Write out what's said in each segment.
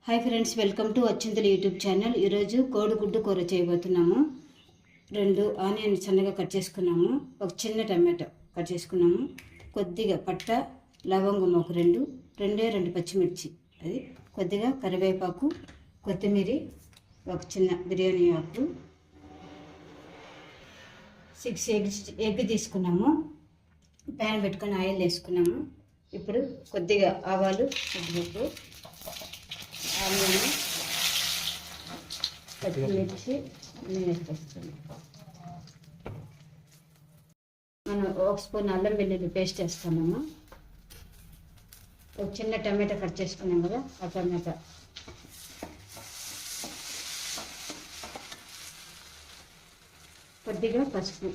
Hi friends, welcome to Achintala YouTube channel. ఈరోజు కోడిగుడ్డు కూర చేయబోతున్నాము. 2 ఆనియన్ సన్నగా కట్ చేసుకున్నాము. ఒక చిన్న టమాటో కట్ చేసుకున్నాము. కొద్దిగా పట్ట, లవంగం ఒక 2 పచ్చిమిర్చి, అది కొద్దిగా కరివేపాకు, కొత్తిమీర, ఒక చిన్న బిర్యానీ ఆకు, 6 ఎగ్ తీసుకున్నాము. ప్యాన్ పెట్టుకొని ఆయిల్ వేసుకున్నాము. ఇప్పుడు కొద్దిగా ఆవాలు, ఉప్పు, ఆనియన్, పచ్చిమిర్చి అన్నీ వేసేస్తాము. మనం 1 స్పూన్ అల్లం వెల్లుల్లి పేస్ట్ వేస్తామమ్మా. ఒక చిన్న టమాటా కట్ చేసుకున్నాం కదా, ఆ టమాటా, కొద్దిగా పసుపు,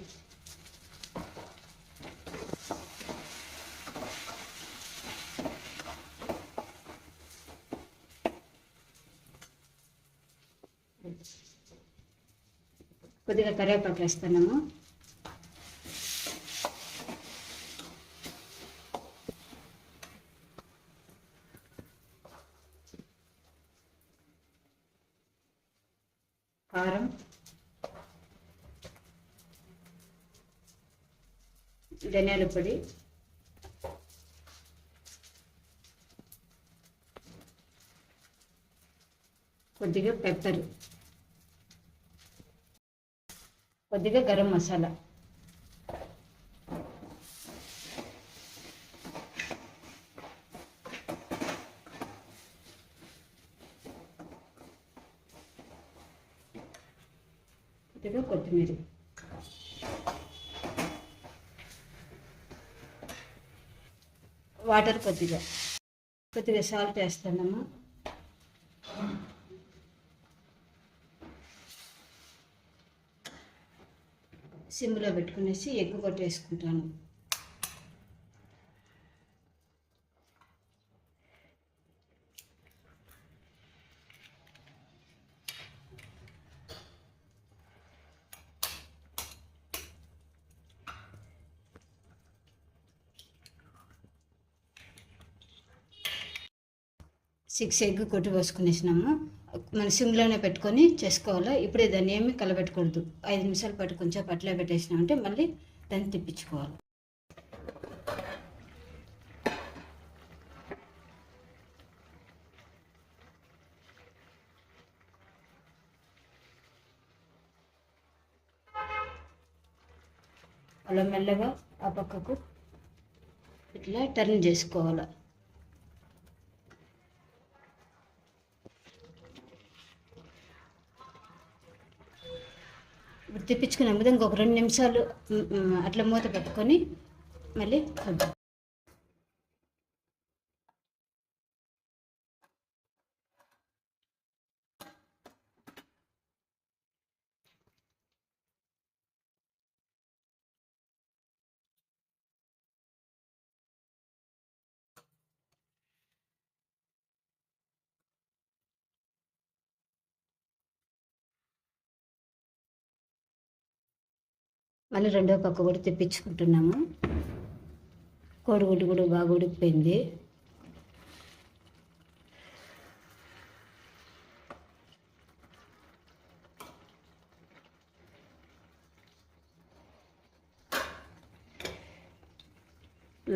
కొద్దిగా కరివేపాకు వేస్తున్నాము. కారం, ధనియాల పొడి, కొద్దిగా పెప్పర్, కొద్దిగా గరం మసాలా, కొద్దిగా కొత్తిమీర, వాటర్, కొద్దిగా సాల్ట్ వేస్తున్నాము. సిమ్లో పెట్టుకునేసి ఎగ్ కొట్టేసుకుంటాను. సిక్స్ ఎగ్ కొట్టి పోసుకునేసినాము. మన సిమ్లోనే పెట్టుకొని చేసుకోవాలి. ఇప్పుడే దాన్ని ఏమి కలబెట్టకూడదు. 5 నిమిషాల పాటు కొంచెం అట్లా పెట్టేసినామంటే మళ్ళీ దాన్ని తిప్పించుకోవాలి. అలా మెల్లగా ఆ పక్కకు ఇట్లా టర్న్ చేసుకోవాలి. ఇప్పుడు తిప్పించుకునే విధంగా ఇంకొక 2 నిమిషాలు అట్లా మూత పెట్టుకొని మళ్ళీ చూద్దాం. మళ్ళీ రెండో పక్క కూడా తెప్పించుకుంటున్నాము. కోడిగుడ్డు కూడా బాగా ఉడికిపోయింది.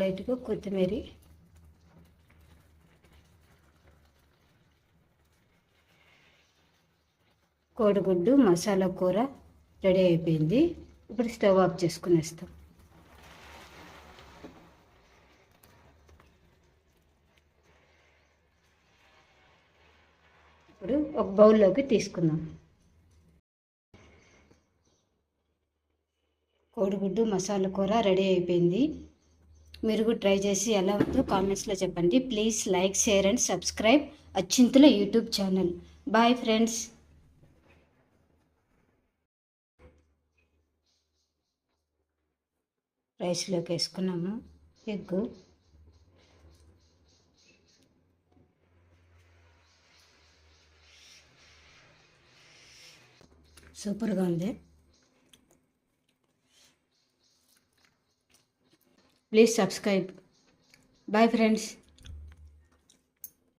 లైట్గా కొత్తిమీర, కోడిగుడ్డు మసాలా కూర రెడీ అయిపోయింది. ఇప్పుడు స్టవ్ ఆఫ్ చేసుకునేస్తాం. ఇప్పుడు ఒక బౌల్లోకి తీసుకుందాం. కోడిగుడ్డు మసాలా కూర రెడీ అయిపోయింది. మీరు కూడా ట్రై చేసి ఎలా ఉందో కామెంట్స్లో చెప్పండి. Please like, share and subscribe Achintala YouTube channel. Bye friends. రైస్లోకి వేసుకున్నాము ఎగ్. సూపర్గా ఉంది. Please subscribe. Bye friends.